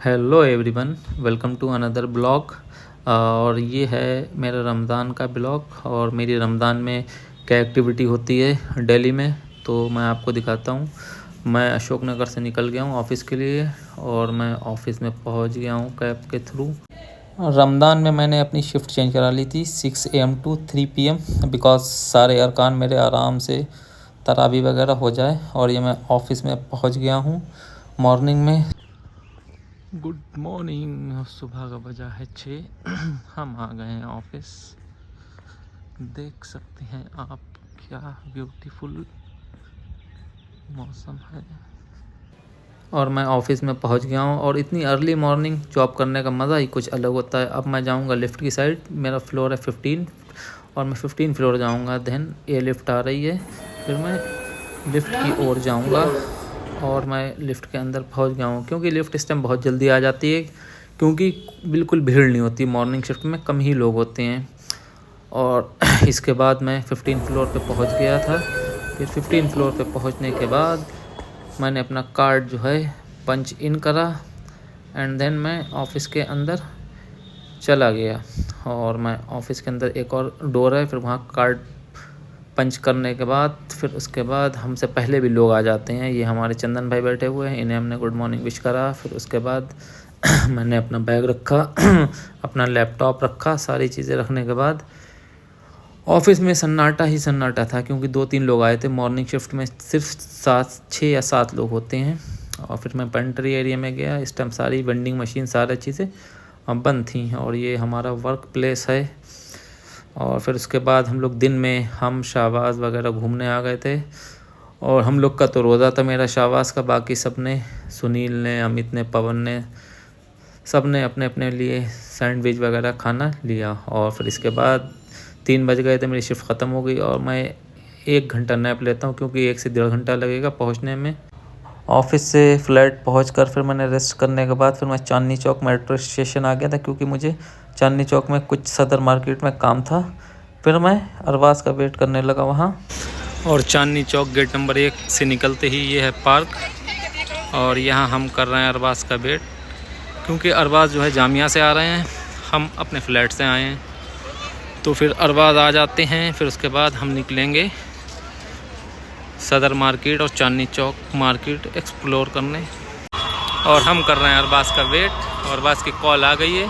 Hello everyone, welcome to another blog. और ये है मेरा रमज़ान का ब्लॉग और मेरी रमज़ान में क्या एक्टिविटी होती है दिल्ली में, तो मैं आपको दिखाता हूँ। मैं अशोक नगर से निकल गया हूँ ऑफ़िस के लिए और मैं ऑफ़िस में पहुँच गया हूँ कैब के थ्रू। रमज़ान में मैंने अपनी शिफ्ट चेंज करा ली थी 6 AM टू 3 PM बिकॉज़ सारे अरकान मेरे आराम से तरावी वगैरह हो जाए। और ये मैं ऑफ़िस में पहुँच गया हूँ मॉर्निंग में। गुड मॉर्निंग, सुबह का बजा है 6। हम आ गए हैं ऑफिस। देख सकते हैं आप क्या ब्यूटीफुल मौसम है। और मैं ऑफिस में पहुंच गया हूं और इतनी अर्ली मॉर्निंग जॉब करने का मज़ा ही कुछ अलग होता है। अब मैं जाऊंगा लिफ्ट की साइड। मेरा फ्लोर है 15 और मैं 15 फ्लोर जाऊंगा। देन ये लिफ्ट आ रही है, फिर मैं लिफ्ट की ओर जाऊंगा और मैं लिफ्ट के अंदर पहुंच गया हूं क्योंकि लिफ्ट इस टाइम बहुत जल्दी आ जाती है क्योंकि बिल्कुल भीड़ नहीं होती। मॉर्निंग शिफ्ट में कम ही लोग होते हैं। और इसके बाद मैं 15 फ्लोर पे पहुंच गया था। फिर 15 फ्लोर पे पहुंचने के बाद मैंने अपना कार्ड जो है पंच इन करा एंड देन मैं ऑफ़िस के अंदर चला गया। और मैं ऑफ़िस के अंदर एक और डोर है, फिर वहाँ कार्ड पंच करने के बाद फिर उसके बाद हमसे पहले भी लोग आ जाते हैं। ये हमारे चंदन भाई बैठे हुए हैं, इन्हें हमने गुड मॉर्निंग विश करा। फिर उसके बाद मैंने अपना बैग रखा अपना लैपटॉप रखा। सारी चीज़ें रखने के बाद ऑफिस में सन्नाटा ही सन्नाटा था क्योंकि 2-3 लोग आए थे। मॉर्निंग शिफ्ट में सिर्फ 6 या 7 लोग होते हैं। और फिर मैं पेंट्री एरिया में गया। इस टाइम सारी वेंडिंग मशीन सारी चीज़ें बंद थी और ये हमारा वर्क प्लेस है। और फिर उसके बाद हम लोग दिन में हम शाहबाज वगैरह घूमने आ गए थे। और हम लोग का तो रोज़ा था, मेरा शाहबाज का। बाकी सब ने, सुनील ने, अमित ने, पवन ने, सब ने अपने अपने लिए सैंडविच वगैरह खाना लिया। और फिर इसके बाद 3 बज गए थे, मेरी शिफ्ट ख़त्म हो गई और मैं 1 घंटा नैप लेता हूँ क्योंकि 1 से 1.5 घंटा लगेगा पहुँचने में। ऑफिस से फ्लैट पहुंचकर फिर मैंने रेस्ट करने के बाद फिर मैं चांदनी चौक मेट्रो स्टेशन आ गया था क्योंकि मुझे चांदनी चौक में कुछ सदर मार्केट में काम था। फिर मैं अरबाज का वेट करने लगा वहां। और चांदनी चौक गेट नंबर 1 से निकलते ही ये है पार्क और यहाँ हम कर रहे हैं अरबाज का वेट क्योंकि अरबाज जो है जामिया से आ रहे हैं, हम अपने फ्लैट से आए हैं। तो फिर अरबाज आ जाते हैं, फिर उसके बाद हम निकलेंगे सदर मार्केट और चांदनी चौक मार्केट एक्सप्लोर करने। और हम कर रहे हैं अरबाज का वेट। और अरबाज की कॉल आ गई है,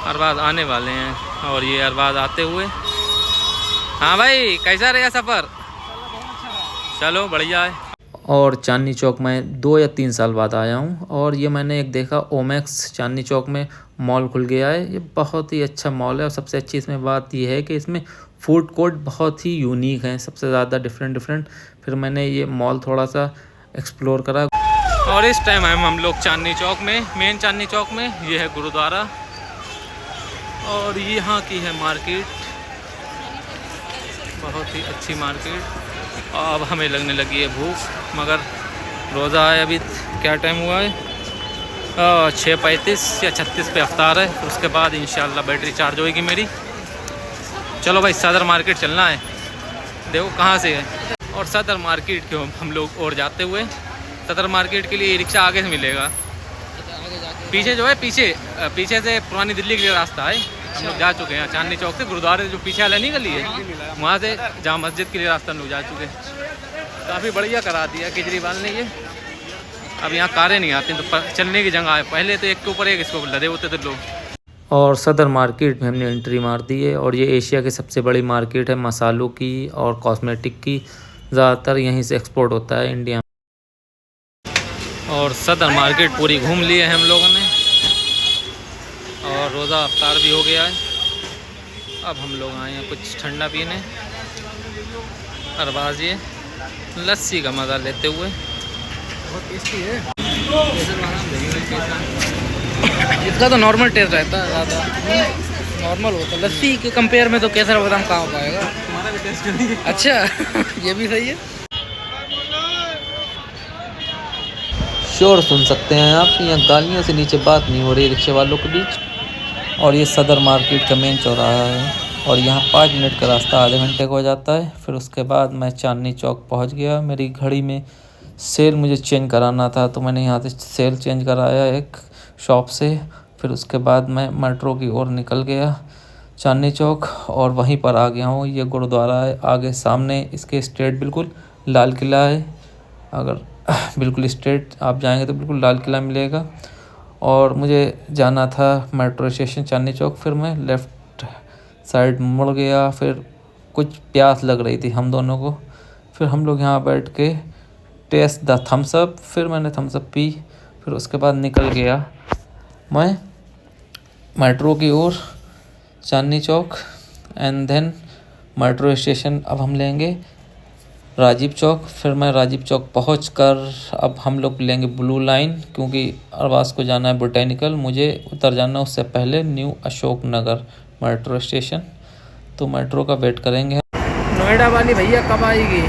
अरबाज आने वाले हैं। और ये अरबाज आते हुए, हाँ भाई कैसा रहा सफ़र? चलो बढ़िया है। और चांदनी चौक में 2 या 3 साल बाद आया हूँ और ये मैंने एक देखा ओमैक्स चांदनी चौक में मॉल खुल गया है। ये बहुत ही अच्छा मॉल है और सबसे अच्छी इसमें बात ये है कि इसमें फूड कोर्ट बहुत ही यूनिक हैं, सबसे ज़्यादा डिफरेंट। फिर मैंने ये मॉल थोड़ा सा एक्सप्लोर करा। और इस टाइम हम लोग चांदनी चौक में, मेन चांदनी चौक में। ये है गुरुद्वारा और यहाँ की है मार्केट, बहुत ही अच्छी मार्केट। अब हमें लगने लगी है भूख, मगर रोज़ा है। अभी क्या टाइम हुआ है? 6:35 या 36 पे अफ्तार है। फिर उसके बाद इंशाल्लाह बैटरी चार्ज होएगी मेरी। चलो भाई सदर मार्केट चलना है, देखो कहाँ से है। और सदर मार्केट के हम लोग और जाते हुए सदर मार्केट के लिए रिक्शा आगे से मिलेगा। पीछे जो है, पीछे से पुरानी दिल्ली के लिए रास्ता है। हम लोग जा चुके हैं चांदनी चौक से गुरुद्वारे जो पीछे वाला नहीं गली है, वहाँ से जामा मस्जिद के लिए रास्ता हम लोग जा चुके हैं। काफ़ी बढ़िया करा दिया केजरीवाल ने ये। अब यहाँ कारें नहीं आती तो चलने की जगह है। पहले तो एक के ऊपर एक इसको लदे होते थे लोग। और सदर मार्केट में हमने एंट्री मार दी है और ये एशिया की सबसे बड़ी मार्केट है मसालों की और कॉस्मेटिक की। ज़्यादातर यहीं से एक्सपोर्ट होता है इंडिया में। और सदर मार्केट पूरी घूम ली है हम लोगों ने और रोज़ा अफ्तार भी हो गया है। अब हम लोग आए हैं कुछ ठंडा पीने। अरबाज ये लस्सी का मज़ा लेते हुए। बहुत टेस्टी है। इसका तो नॉर्मल टेस्ट रहता है, ज़्यादा नॉर्मल होता है। लस्सी के कंपेयर में तो केसर बादाम कहाँ हो पाएगा। तुम्हारा भी टेस्ट करेंगे। अच्छा ये भी सही है। श्योर सुन सकते हैं आप, यहाँ गालियों से नीचे बात नहीं हो रही रिक्शे वालों के बीच। और ये सदर मार्केट का मेन चौराहा है और यहाँ 5 मिनट का रास्ता आधे घंटे का हो जाता है। फिर उसके बाद मैं चांदनी चौक पहुँच गया। मेरी घड़ी में सेल मुझे चेंज कराना था तो मैंने यहाँ से सेल चेंज कराया एक शॉप से। फिर उसके बाद मैं मेट्रो की ओर निकल गया चांदनी चौक और वहीं पर आ गया हूँ। ये गुरुद्वारा है आगे सामने, इसके स्ट्रेट बिल्कुल लाल किला है। अगर बिल्कुल स्ट्रेट आप जाएंगे तो बिल्कुल लाल किला मिलेगा। और मुझे जाना था मेट्रो स्टेशन चांदनी चौक। फिर मैं लेफ़्ट साइड मुड़ गया। फिर कुछ प्यास लग रही थी हम दोनों को। फिर हम लोग यहाँ बैठ के टेस्ट द थम्स अप। फिर मैंने थम्स अप पी। फिर उसके बाद निकल गया मैं मेट्रो की ओर Chandni chalk and then metro station अब हम लेंगे राजीव चौक। फिर मैं राजीव चौक पहुंचकर अब हम लोग लेंगे ब्लू लाइन, क्योंकि अरबाज को जाना है बोटेनिकल। मुझे उतर जाना उससे पहले new Ashok Nagar metro station. तो मेट्रो का वेट करेंगे। नोएडा वाली भैया कब आएगी?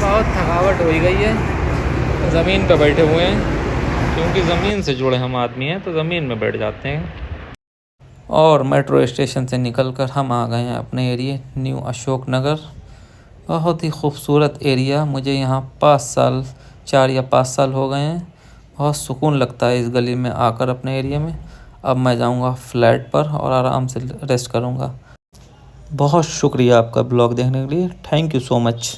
बहुत थकावट हो गई है। ज़मीन पर बैठे हुए हैं, क्योंकि ज़मीन से जुड़े हम आदमी हैं तो ज़मीन में बैठ जाते हैं। और मेट्रो स्टेशन से निकलकर हम आ गए हैं अपने एरिया न्यू अशोक नगर। बहुत ही खूबसूरत एरिया। मुझे यहाँ 4 या 5 साल हो गए हैं। बहुत सुकून लगता है इस गली में आकर अपने एरिया में। अब मैं जाऊँगा फ्लैट पर और आराम से रेस्ट करूँगा। बहुत शुक्रिया आपका ब्लॉग देखने के लिए। Thank you so much.